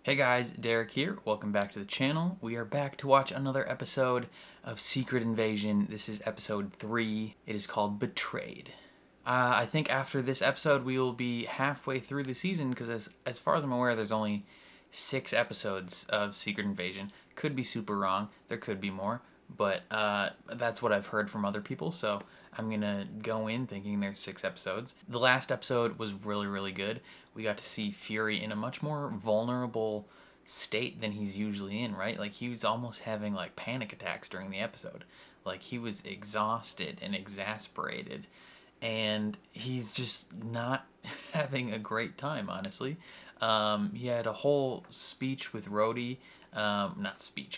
Hey guys, Derek here. Welcome back to the channel. We are back to watch another episode of Secret Invasion. This is episode 3. It is called Betrayed. I think after this episode we will be halfway through the season because as far as I'm aware there's only 6 episodes of Secret Invasion. Could be super wrong. There could be more. But that's what I've heard from other people, so I'm going to go in thinking there's 6 episodes. The last episode was really, really good. We got to see Fury in a much more vulnerable state than he's usually in, right? Like, he was almost having, like, panic attacks during the episode. Like, he was exhausted and exasperated, and he's just not having a great time, honestly. He had a whole speech with Rhodey,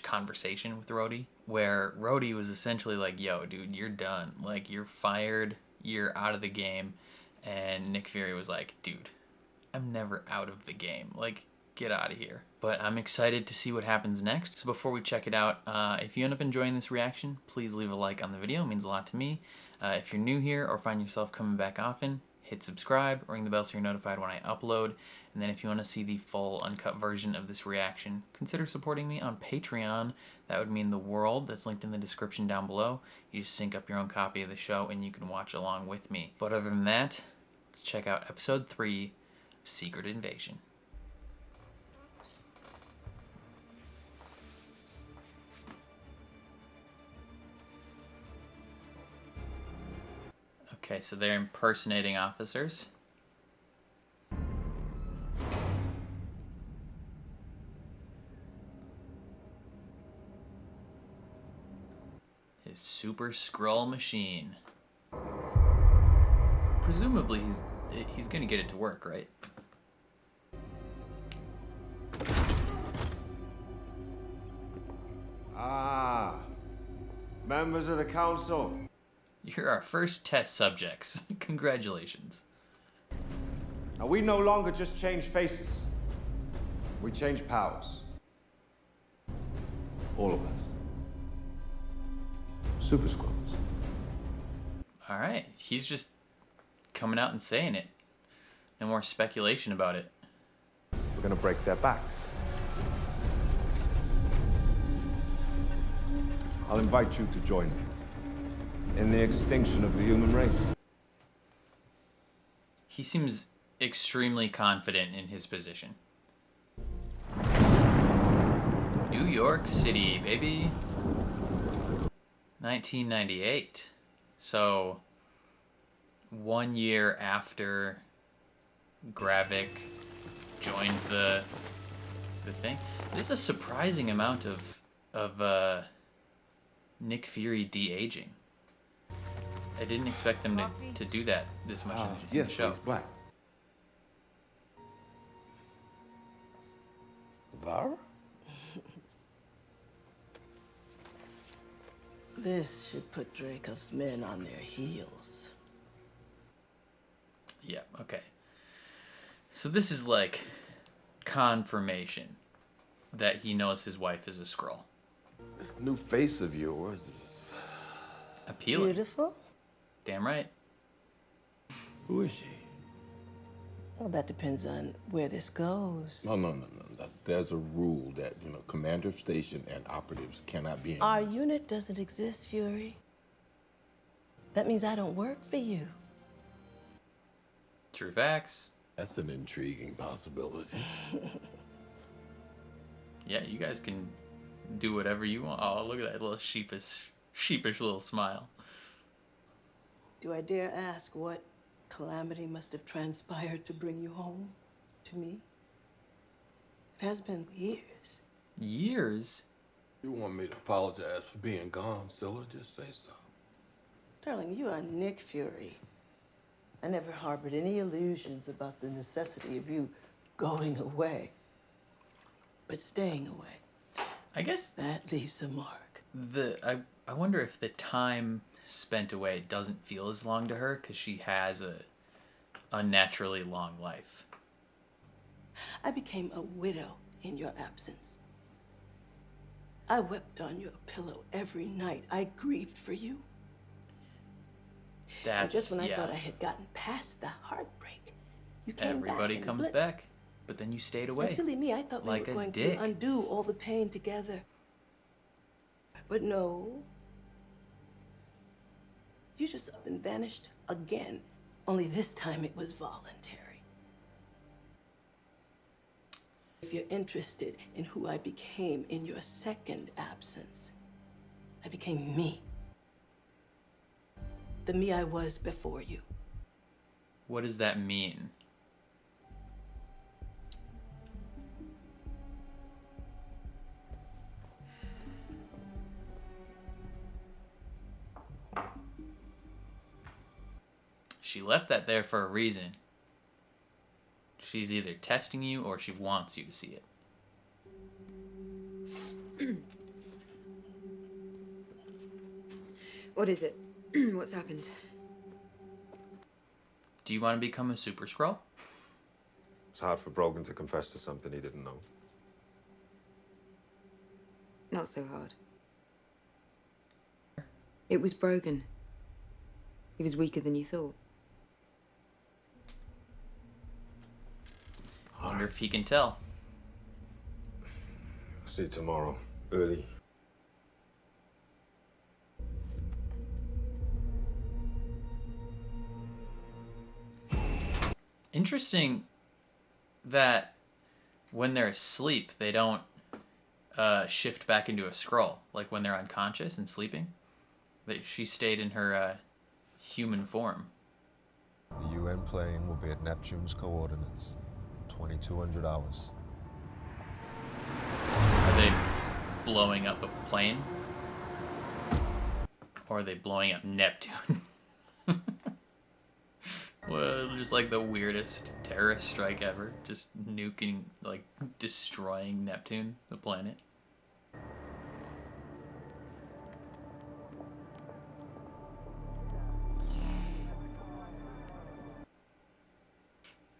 conversation with Rhodey, where Rhodey was essentially like, yo, dude, you're done. Like, you're fired. You're out of the game. And Nick Fury was like, dude, I'm never out of the game. Like, get out of here. But I'm excited to see what happens next. So before we check it out, if you end up enjoying this reaction, please leave a like on the video. It means a lot to me. If you're new here or find yourself coming back often, hit subscribe, ring the bell so you're notified when I upload. And then if you want to see the full uncut version of this reaction, consider supporting me on Patreon. That would mean the world. That's linked in the description down below. You just sync up your own copy of the show and you can watch along with me. But other than that, let's check out episode 3, Secret Invasion. Okay, so they're impersonating officers. His super Skrull machine. Presumably he's gonna get it to work, right? Ah, members of the council. You're our first test subjects. Congratulations. Now, we no longer just change faces. We change powers. All of us. Super Skrulls. All right, he's just coming out and saying it. No more speculation about it. We're gonna break their backs. I'll invite you to join me in the extinction of the human race. He seems extremely confident in his position. New York City, baby. 1998. So, 1 year after Gravik joined the thing. There's a surprising amount of Nick Fury de-aging. I didn't expect them to do that this much in the show. Yes, black. Vara? This should put Dracov's men on their heels. Yeah, okay. So this is like confirmation that he knows his wife is a Skrull. This new face of yours is Appealing. Beautiful? Damn right. Who is she? Well, that depends on where this goes. No. There's a rule that, commander station and operatives cannot be in Our this. unit doesn't exist, Fury. That means I don't work for you. True facts. That's an intriguing possibility. Yeah, you guys can do whatever you want. Oh, look at that little sheepish little smile. Do I dare ask what calamity must have transpired to bring you home to me? It has been years. Years? You want me to apologize for being gone, Scylla? Just say so. Darling, you are Nick Fury. I never harbored any illusions about the necessity of you going away. But staying away, I guess that leaves a mark. I wonder if the time spent away doesn't feel as long to her because she has a unnaturally long life. I became a widow in your absence. I wept on your pillow every night. I grieved for you. And just when I thought I had gotten past the heartbreak, you came Everybody back comes back. But then you stayed away. And silly me, I thought like we were going dick. to undo all the pain together. But no. You just up and vanished again. Only this time it was voluntary. If you're interested in who I became in your second absence, I became me. The me I was before you. What does that mean? She left that there for a reason. She's either testing you or she wants you to see it. What is it? What's happened? Do you want to become a super Skrull? It's hard for Brogan to confess to something he didn't know. Not so hard. It was Brogan. He was weaker than you thought. I wonder if he can tell. See you tomorrow, early. Interesting that when they're asleep, they don't shift back into a Skrull. Like when they're unconscious and sleeping. She stayed in her human form. The UN plane will be at Neptune's coordinates, 2200 hours. Are they blowing up a plane? Or are they blowing up Neptune? Well, just like the weirdest terrorist strike ever. Just nuking, like, destroying Neptune, the planet.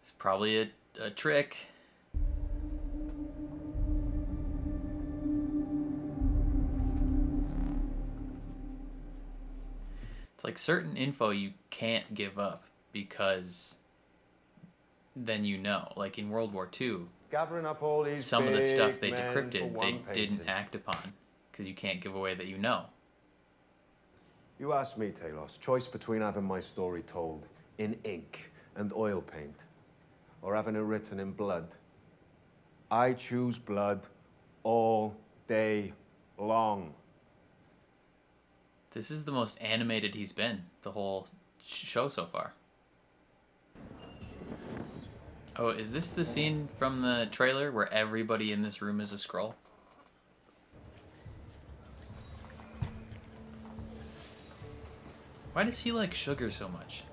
It's probably a trick. It's like certain info you can't give up because then you know. Like in World War II, Gathering up all these some of the stuff they big men decrypted, for they one didn't painting. act upon because you can't give away that you know. You asked me, Talos, choice between having my story told in ink and oil paint or having it written in blood. I choose blood all day long. This is the most animated he's been the whole show so far. Oh, is this the scene from the trailer where everybody in this room is a Skrull? Why does he like sugar so much?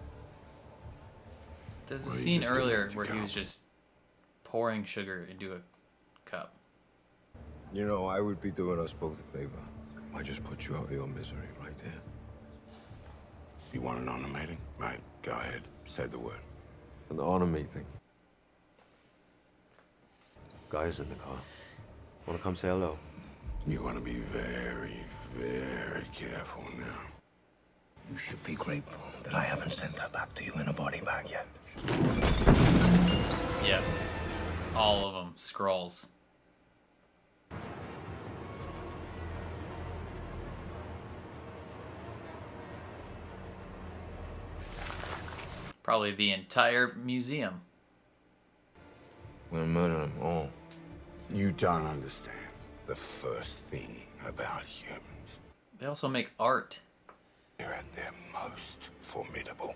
There's a Well, he scene just didn't earlier let you where he go. was just pouring sugar into a cup. You know, I would be doing us both a favor. I just put you out of your misery right there. You want an honor meeting? Right, go ahead. Say the word. An honor meeting. Guys in the car. Want to come say hello? You want to be very, very careful now. You should be grateful that I haven't sent her back to you in a body bag yet. Yep. All of them. Skrulls. Probably the entire museum. We're gonna murder them all. You don't understand the first thing about humans. They also make art. They're at their most formidable.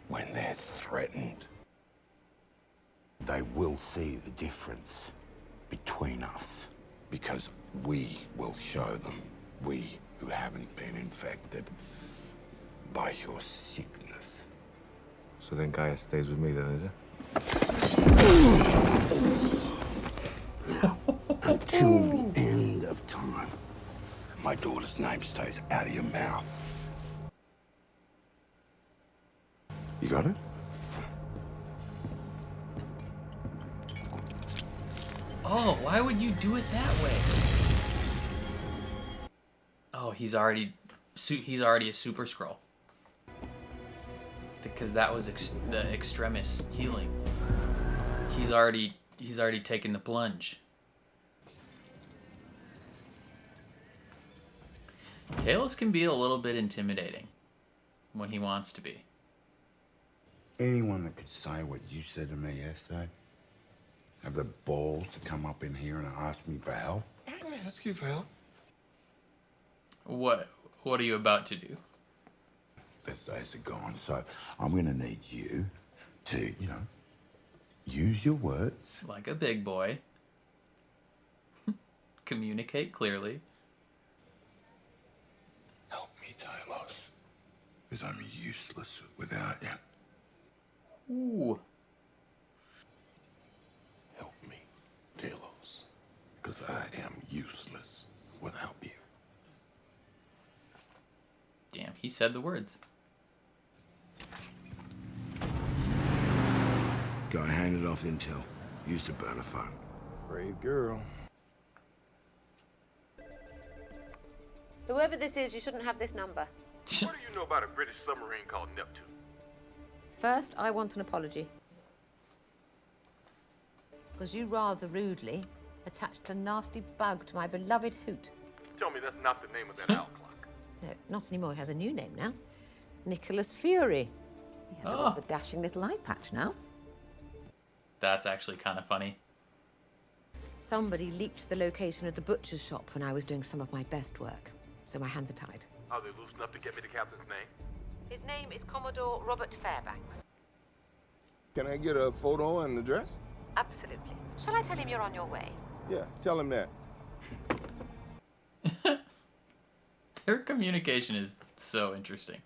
When they're threatened, they will see the difference between us because we will show them, we who haven't been infected by your sickness. So then Gaia stays with me then, is it? Until the end of time. My daughter's name stays out of your mouth. You got it? Oh, why would you do it that way? Oh, he's already a super Skrull. Because that was the extremis healing. He's already taken the plunge. Talos can be a little bit intimidating when he wants to be. Anyone that could say what you said to me yesterday, have the balls to come up in here and ask me for help? I didn't ask you for help. What are you about to do? Best days are gone, so I'm gonna need you to, use your words. Like a big boy. Communicate clearly. Help me, Talos. Because I'm useless without you. Ooh. Help me, Talos. Because I am useless without you. Damn, he said the words. Go hand it off intel. Use the burner phone. Brave girl. Whoever this is, you shouldn't have this number. What do you know about a British submarine called Neptune? First, I want an apology. Because you rather rudely attached a nasty bug to my beloved hoot. Tell me that's not the name of that owl clock. No, not anymore. He has a new name now. Nicholas Fury. He has a rather dashing little eye patch now. That's actually kind of funny. Somebody leaked the location of the butcher's shop when I was doing some of my best work. So my hands are tied. Are they loose enough to get me the captain's name? His name is Commodore Robert Fairbanks. Can I get a photo and address? Absolutely. Shall I tell him you're on your way? Yeah, tell him that. Their communication is so interesting.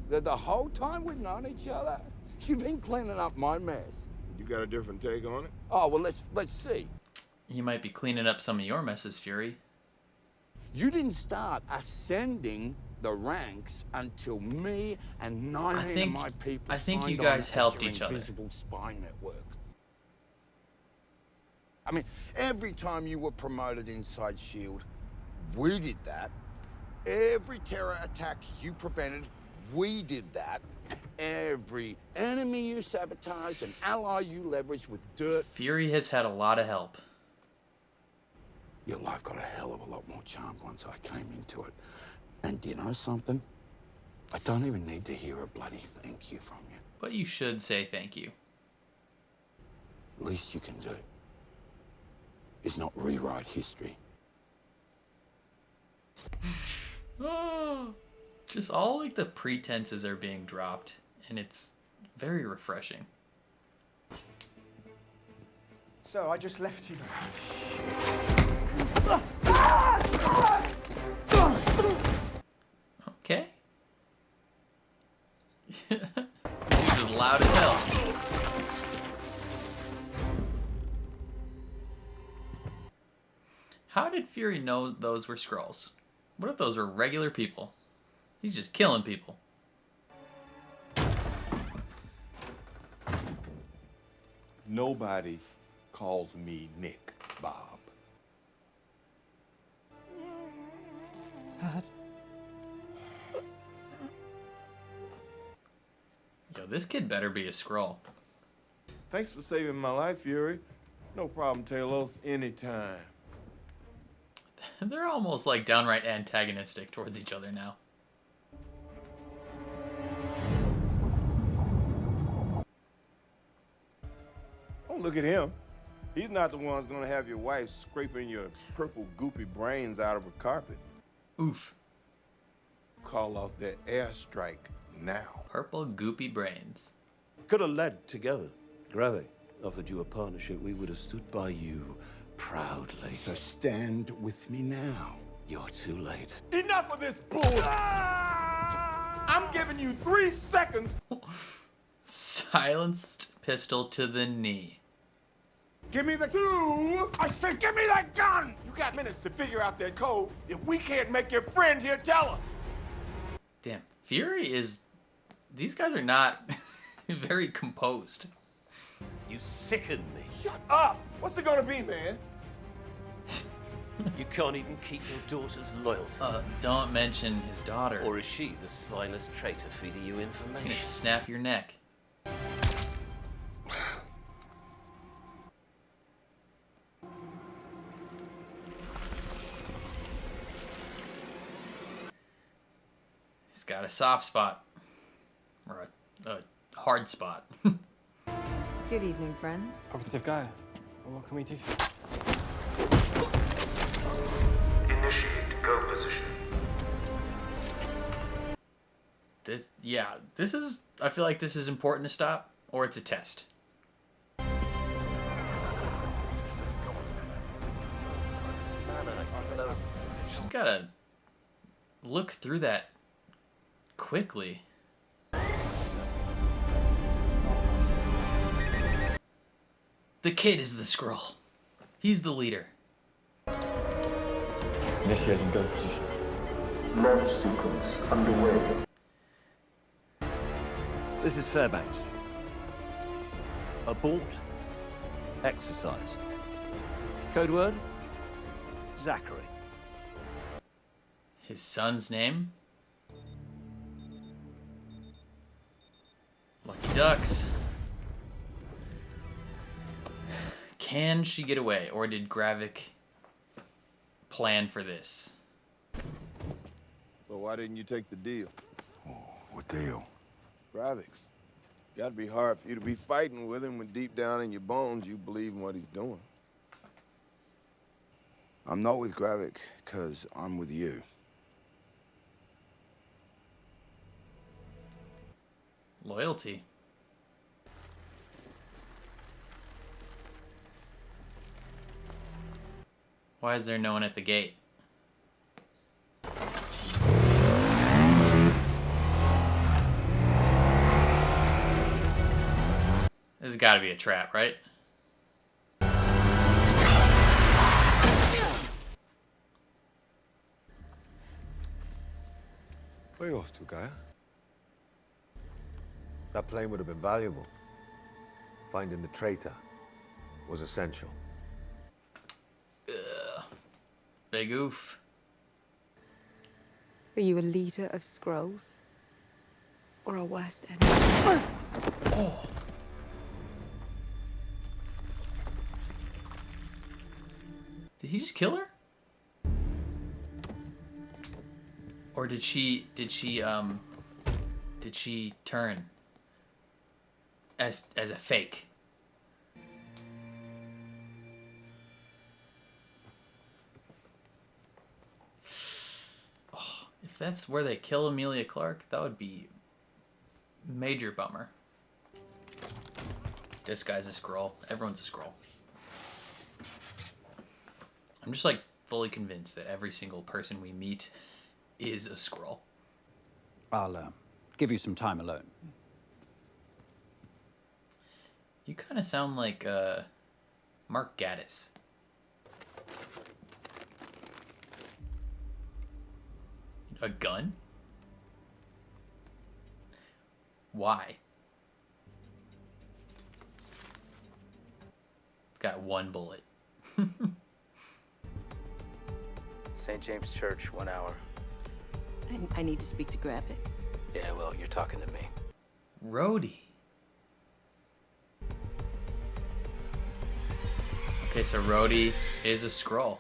The whole time we've known each other, you've been cleaning up my mess. You got a different take on it? Oh, well, let's see. You might be cleaning up some of your messes, Fury. You didn't start ascending the ranks until me and 19 of my people I think you signed guys on helped as your each other. invisible spy network. I mean, every time you were promoted inside S.H.I.E.L.D., we did that. Every terror attack you prevented, we did that. Every enemy you sabotaged, an ally you leveraged with dirt. Fury has had a lot of help. Your life got a hell of a lot more charm once I came into it. And do you know something? I don't even need to hear a bloody thank you from you. But you should say thank you. Least you can do is not rewrite history. Oh, just all like the pretenses are being dropped, and it's very refreshing. So I just left you. Okay. Dude is loud as hell. How did Fury know those were Skrulls? What if those were regular people? He's just killing people. Nobody calls me Nick, Bob. Dad. Yo, this kid better be a Skrull. Thanks for saving my life, Fury. No problem, Talos. Anytime. They're almost like downright antagonistic towards each other now. Oh, look at him. He's not the one who's gonna have your wife scraping your purple goopy brains out of a carpet. Oof. Call off that airstrike now. Purple goopy brains. Could have led together. Gravy offered you a partnership. We would have stood by you proudly. So stand with me now. You're too late. Enough of this bull! I'm giving you 3 seconds. Silenced pistol to the knee. Give me the 2. I said, give me that gun. You got minutes to figure out that code. If we can't make your friend here tell us. Damn, Fury is... These guys are not very composed. You sicken me. Shut up. What's it gonna be, man? You can't even keep your daughter's loyalty. Don't mention his daughter. Or is she the spineless traitor feeding you He's information? gonna snap your neck. got a soft spot. Or a hard spot. Good evening, friends. Operative Gaia, what can we do? Initiate go position. This is, I feel like this is important to stop, or it's a test. She's gotta look through that quickly. The kid is the Skrull. He's the leader. Initiating go position. Launch sequence underway. This is Fairbanks. Abort. Exercise. Code word? Zachary. His son's name? Lucky Ducks. Can she get away, or did Gravik plan for this? So why didn't you take the deal? Oh, what deal? Gravik's. Gotta be hard for you to be fighting with him when deep down in your bones you believe in what he's doing. I'm not with Gravik, because I'm with you. Loyalty. Why is there no one at the gate? This has got to be a trap, right? Where are you off to, Gaia? That plane would have been valuable. Finding the traitor was essential. Ugh. Big oof. Are you a leader of Skrulls? Or a West End? Oh. Did he just kill her? Or did she turn as a fake? Oh, if that's where they kill Emilia Clarke, that would be major bummer. This guy's a Skrull. Everyone's a Skrull. I'm just like fully convinced that every single person we meet is a Skrull. I'll give you some time alone. You kind of sound like Mark Gaddis. A gun? Why? It's got one bullet. St. James Church, 1 hour. I need to speak to Gravik. Yeah, well, you're talking to me. Rhodey. Okay, so Rhodey is a Skrull.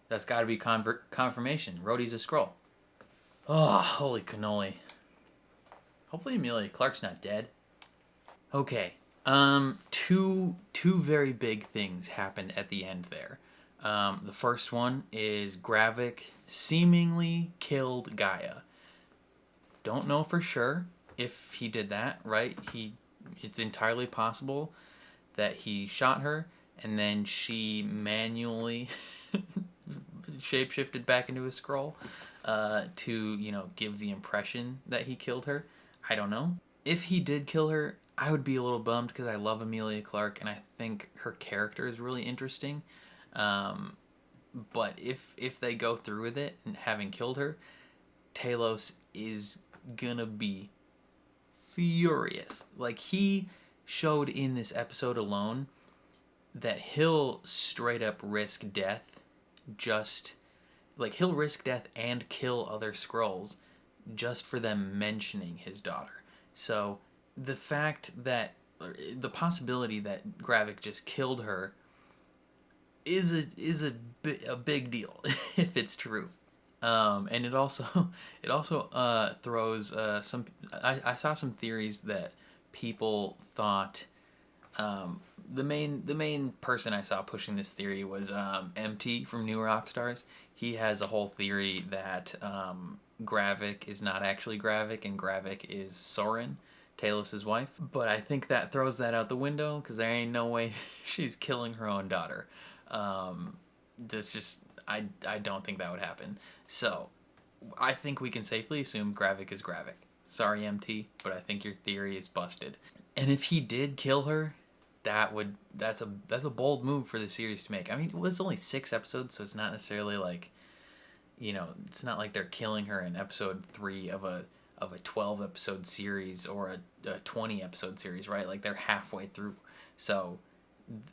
That's got to be confirmation. Rhodey's a Skrull. Oh, holy cannoli. Hopefully Emilia Clarke's not dead. Okay. Two very big things happened at the end there. The first one is Gravik seemingly killed Gaia. Don't know for sure if he did that, right? It's entirely possible that he shot her and then she manually shapeshifted back into a Skrull to, give the impression that he killed her. I don't know. If he did kill her, I would be a little bummed because I love Emilia Clarke and I think her character is really interesting. But if they go through with it and having killed her, Talos is gonna be furious. Like, he showed in this episode alone that he'll straight up risk death he'll risk death and kill other Skrulls just for them mentioning his daughter. So the possibility that Gravik just killed her is a big deal if it's true. And it also throws some. I saw some theories that people thought the main person I saw pushing this theory was MT from New Rockstars. He has a whole theory that Gravik is not actually Gravik and Gravik is Soren, Talos' wife. But I think that throws that out the window because there ain't no way she's killing her own daughter. That's just I don't think that would happen. So I think we can safely assume Gravik is Gravik. Sorry, MT, but I think your theory is busted. And if he did kill her, that's a bold move for the series to make. I mean, it was only 6 episodes, so it's not necessarily like, it's not like they're killing her in episode 3 of a 12 episode series or a 20 episode series, right? Like they're halfway through. So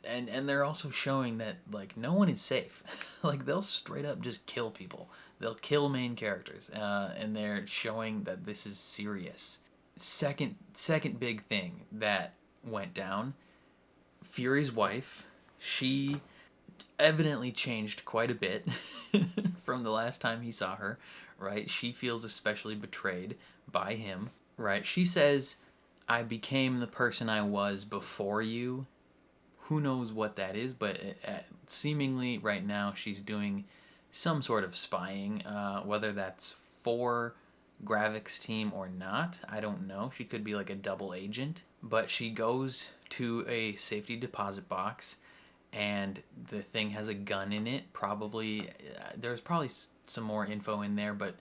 and they're also showing that like no one is safe. Like they'll straight up just kill people. They'll kill main characters, and they're showing that this is serious. Second big thing that went down, Fury's wife, she evidently changed quite a bit from the last time he saw her, right? She feels especially betrayed by him, right? She says, I became the person I was before you. Who knows what that is, but seemingly right now she's doing some sort of spying, whether that's for Gravik's team or not, I don't know. She could be like a double agent, but she goes to a safety deposit box and the thing has a gun in it. Probably, there's probably some more info in there, but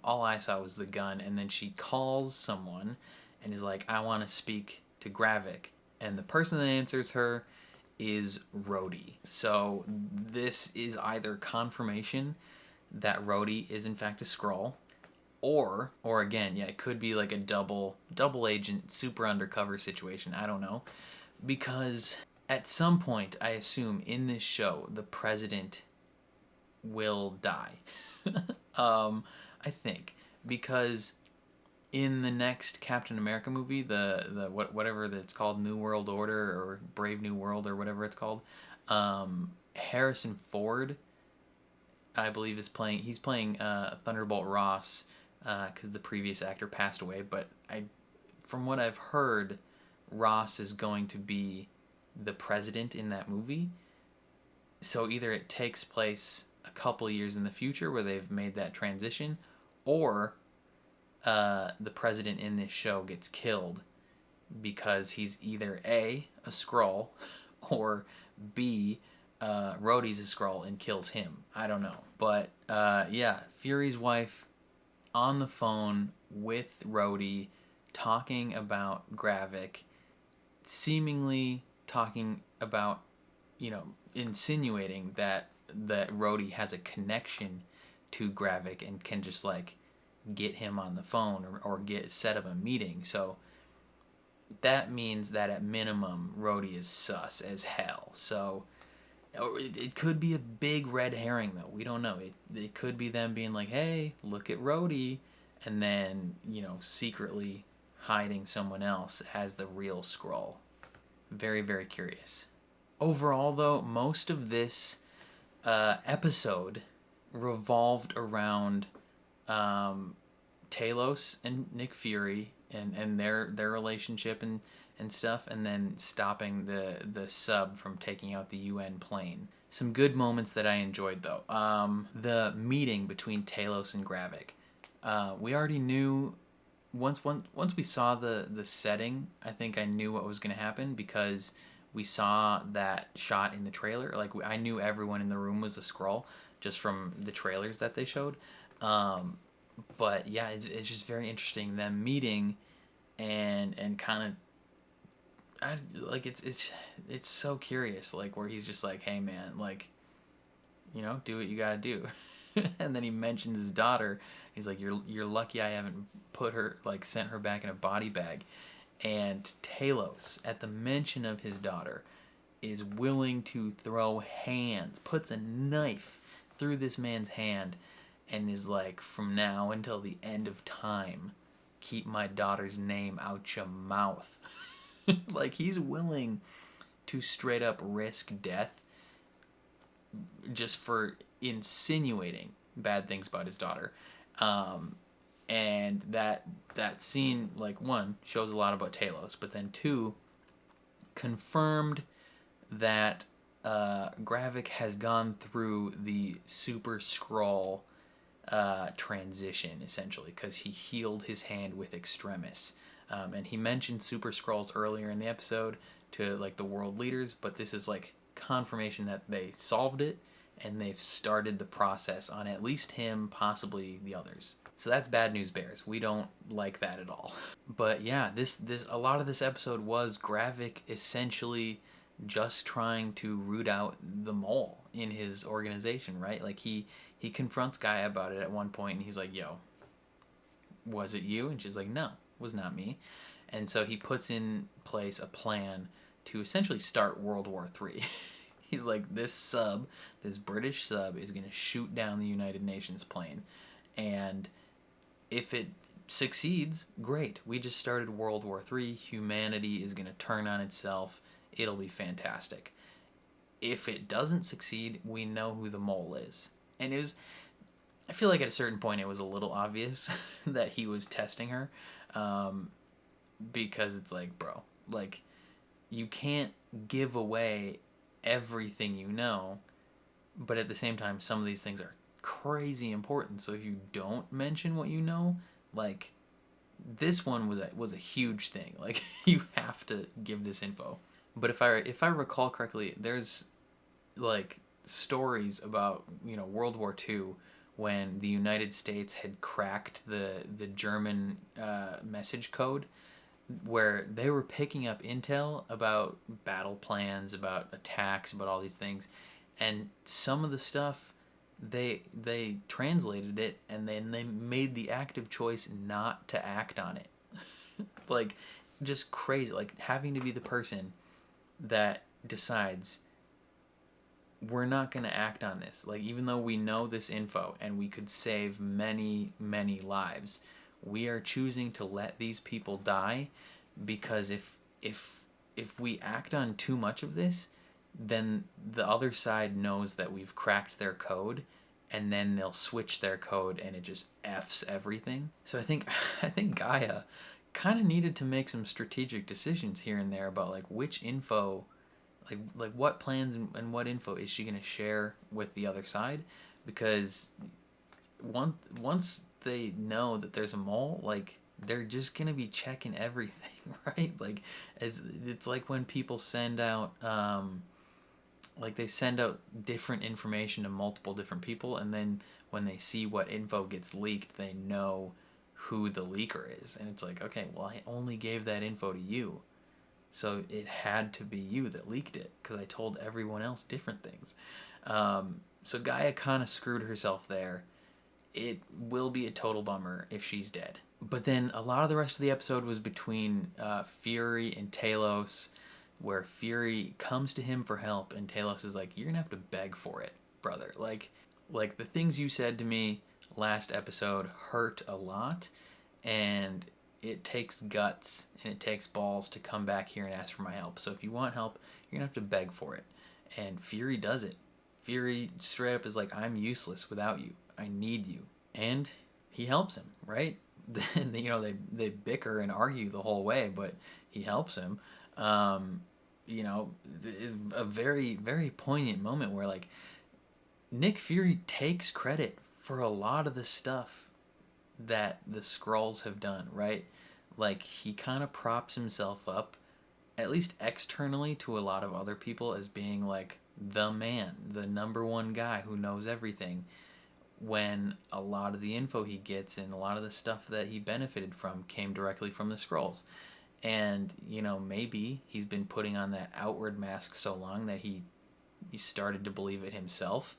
all I saw was the gun. And then she calls someone and is like, I want to speak to Gravik. And the person that answers her is Rhodey. So this is either confirmation that Rhodey is in fact a Skrull, or again, yeah, it could be like a double agent, super undercover situation. I don't know, because at some point, I assume in this show, the president will die. I think because in the next Captain America movie, the whatever that's called, New World Order or Brave New World or whatever it's called, Harrison Ford, I believe, is playing. He's playing Thunderbolt Ross because the previous actor passed away. But from what I've heard, Ross is going to be the president in that movie. So either it takes place a couple years in the future where they've made that transition, or the president in this show gets killed because he's either A, a Skrull, or B, Rhodey's a Skrull and kills him. I don't know. But yeah, Fury's wife on the phone with Rhodey talking about Gravik, seemingly talking about, insinuating that Rhodey has a connection to Gravik and can just like get him on the phone or set up a meeting. So that means that at minimum Rhodey is sus as hell. So it could be a big red herring though. We don't know. It could be them being like, hey, look at Rhodey, and then secretly hiding someone else as the real Skrull. Very, very curious. Overall though, most of this episode revolved around Talos and Nick Fury and their relationship and stuff, and then stopping the sub from taking out the UN plane. Some good moments that I enjoyed though. The meeting between Talos and Gravik. We already knew once we saw the setting, I think I knew what was going to happen because we saw that shot in the trailer. Like I knew everyone in the room was a Skrull just from the trailers that they showed. But yeah, it's just very interesting them meeting and kind of it's so curious, like where he's just like, hey man, like do what you gotta do. And then he mentions his daughter. He's like, you're lucky I haven't sent her back in a body bag. And Talos, at the mention of his daughter, is willing to throw hands, puts a knife through this man's hand, and is like, from now until the end of time, keep my daughter's name out your mouth. Like, he's willing to straight up risk death just for insinuating bad things about his daughter. And that scene, like, one, shows a lot about Talos, but then two, confirmed that Gravik has gone through the Super Skrull transition, essentially, because he healed his hand with Extremis. And he mentioned Super Skrulls earlier in the episode to, like, the world leaders, but this is, like, confirmation that they solved it, and they've started the process on at least him, possibly the others. So that's bad news bears. We don't like that at all. But yeah, this a lot of this episode was Gravik essentially just trying to root out the mole in his organization, right? Like he confronts Gaia about it at one point, and he's like, "Yo, was it you?" And she's like, "No, it was not me." And so he puts in place a plan to essentially start World War III. He's like, this British sub is going to shoot down the United Nations plane. And if it succeeds, great. We just started World War III. Humanity is going to turn on itself. It'll be fantastic. If it doesn't succeed, we know who the mole is. And I feel like at a certain point it was a little obvious that he was testing her. Because it's like, bro, like, you can't give away everything you know, but at the same time, some of these things are crazy important. So if you don't mention what you know, like, this one was a huge thing. Like, you have to give this info. But if I recall correctly, there's, like, stories about, you know, World War II when the United States had cracked the German message code, where they were picking up intel about battle plans, about attacks, about all these things, and some of the stuff they translated it, and then they made the active choice not to act on it. Like, just crazy. Like, having to be the person that decides, we're not going to act on this. Like, even though we know this info and we could save many, many lives, we are choosing to let these people die, because if we act on too much of this, then the other side knows that we've cracked their code, and then they'll switch their code, and it just F's everything. So I think Gaia kind of needed to make some strategic decisions here and there about, like, which info, like what plans and what info is she going to share with the other side, because once they know that there's a mole, like, they're just gonna be checking everything, right? Like, it's like when people send out like, they send out different information to multiple different people, and then when they see what info gets leaked, they know who the leaker is. And it's like, okay, well, I only gave that info to you, so it had to be you that leaked it, because I told everyone else different things. So Gaia kind of screwed herself there. It will be a total bummer if she's dead. But then a lot of the rest of the episode was between Fury and Talos, where Fury comes to him for help, and Talos is like, you're gonna have to beg for it, brother. Like the things you said to me last episode hurt a lot, and it takes guts and it takes balls to come back here and ask for my help. So if you want help, you're gonna have to beg for it. And Fury does it. Fury straight up is like, I'm useless without you. I need you. And he helps him, right? Then, you know, they bicker and argue the whole way, but he helps him. You know, a very, very poignant moment where, like, Nick Fury takes credit for a lot of the stuff that the Skrulls have done, right? Like, he kind of props himself up, at least externally, to a lot of other people as being, like, the man, the number one guy who knows everything, when a lot of the info he gets and a lot of the stuff that he benefited from came directly from the Skrulls. And, you know, maybe he's been putting on that outward mask so long that he started to believe it himself,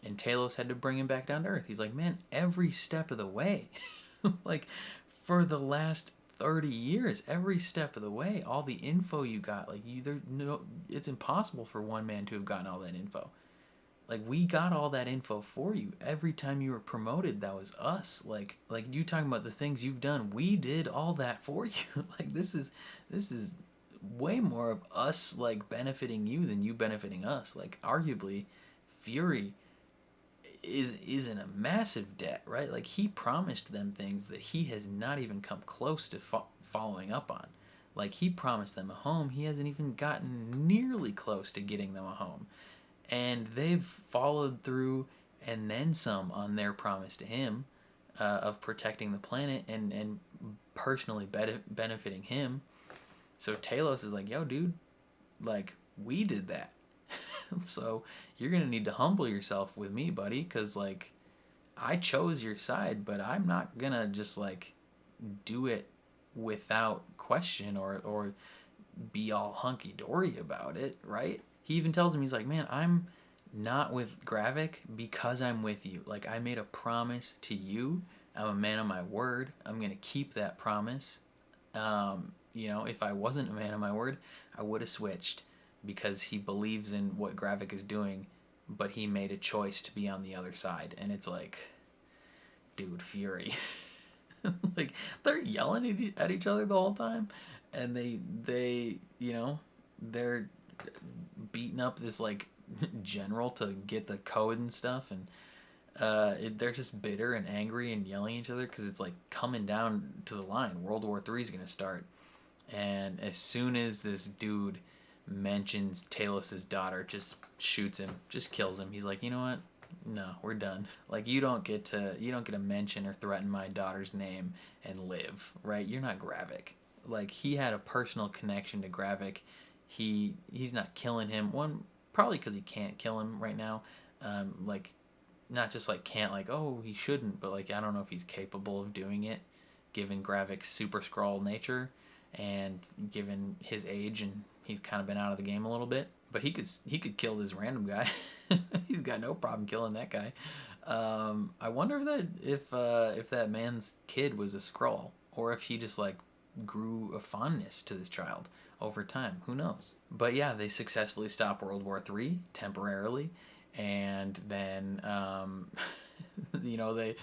and Talos had to bring him back down to earth. He's like, man, every step of the way, like, for the last 30 years, every step of the way, all the info you got, like, it's impossible for one man to have gotten all that info. Like, we got all that info for you. Every time you were promoted, that was us. Like you talking about the things you've done, we did all that for you. Like, this is way more of us, like, benefiting you than you benefiting us. Like, arguably, Fury, is in a massive debt, right? Like, he promised them things that he has not even come close to following up on. Like, he promised them a home. He hasn't even gotten nearly close to getting them a home. And they've followed through and then some on their promise to him of protecting the planet and personally benefiting him. So Talos is like, yo, dude, like, we did that. So you're going to need to humble yourself with me, buddy, because, like, I chose your side, but I'm not going to just, like, do it without question or be all hunky-dory about it, right? He even tells him, he's like, man, I'm not with Gravik because I'm with you. Like, I made a promise to you. I'm a man of my word. I'm going to keep that promise. You know, if I wasn't a man of my word, I would have switched, because he believes in what Gravik is doing, but he made a choice to be on the other side. And it's like, dude, Fury. Like, they're yelling at each other the whole time, and they you know, they're beating up this, like, general to get the code and stuff, and they're just bitter and angry and yelling at each other because it's, like, coming down to the line. World War III is going to start. And as soon as this dude mentions Talos' daughter, just shoots him, just kills him. He's like, you know what? No, we're done. Like, you don't get to mention or threaten my daughter's name and live, right? You're not Gravik. Like, he had a personal connection to Gravik. He's not killing him. One, probably because he can't kill him right now. Like, not just, like, can't, like, oh, he shouldn't, but, like, I don't know if he's capable of doing it, given Gravik's super Skrull nature and given his age, and he's kind of been out of the game a little bit. But he could kill this random guy. He's got no problem killing that guy. I wonder if that man's kid was a Skrull, or if he just, like, grew a fondness to this child over time. Who knows? But yeah, they successfully stop World War III temporarily, and then you know,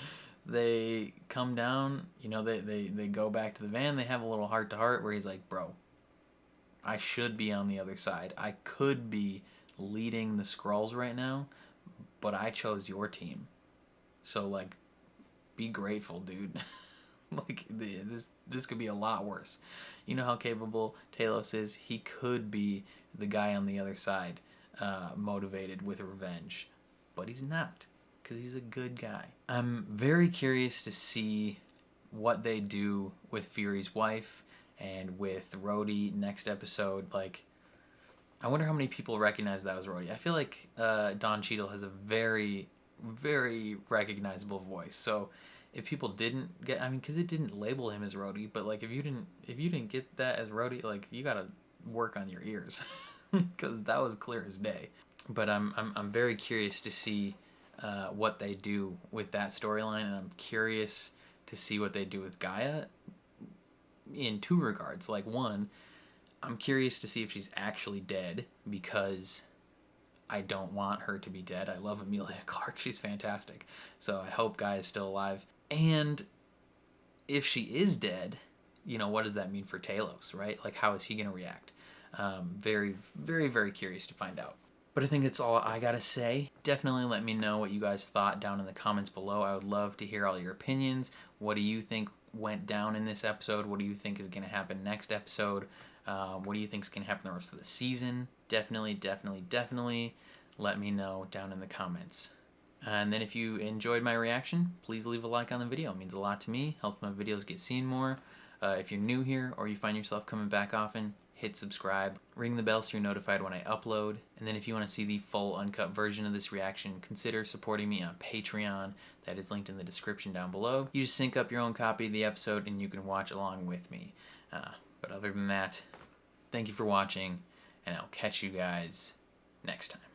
they come down. You know, they go back to the van. They have a little heart to heart where he's like, bro, I should be on the other side. I could be leading the Skrulls right now, but I chose your team. So, like, be grateful, dude. Like, this could be a lot worse. You know how capable Talos is? He could be the guy on the other side, motivated with revenge. But he's not, because he's a good guy. I'm very curious to see what they do with Fury's wife and with Rhodey next episode. Like, I wonder how many people recognize that was Rhodey. I feel like Don Cheadle has a very, very recognizable voice. So if people didn't get, I mean, because it didn't label him as Rhodey, but, like, if you didn't get that as Rhodey, like, you gotta work on your ears, because that was clear as day. But I'm very curious to see what they do with that storyline, and I'm curious to see what they do with Gaia in two regards. Like, one, I'm curious to see if she's actually dead, because I don't want her to be dead. I love Emilia Clarke. She's fantastic. So I hope Gaia's still alive. And if she is dead, you know, what does that mean for Talos, right? Like, how is he going to react? Very, very, very curious to find out. But I think that's all I gotta say. Definitely let me know what you guys thought down in the comments below. I would love to hear all your opinions. What do you think went down in this episode? What do you think is going to happen next episode? What do you think is going to happen the rest of the season? Definitely, definitely, definitely let me know down in the comments. And then if you enjoyed my reaction, please leave a like on the video. It means a lot to me, helps my videos get seen more. If you're new here or you find yourself coming back often, hit subscribe, ring the bell so you're notified when I upload. And then if you want to see the full uncut version of this reaction, consider supporting me on Patreon. That is linked in the description down below. You just sync up your own copy of the episode and you can watch along with me. But other than that, thank you for watching, and I'll catch you guys next time.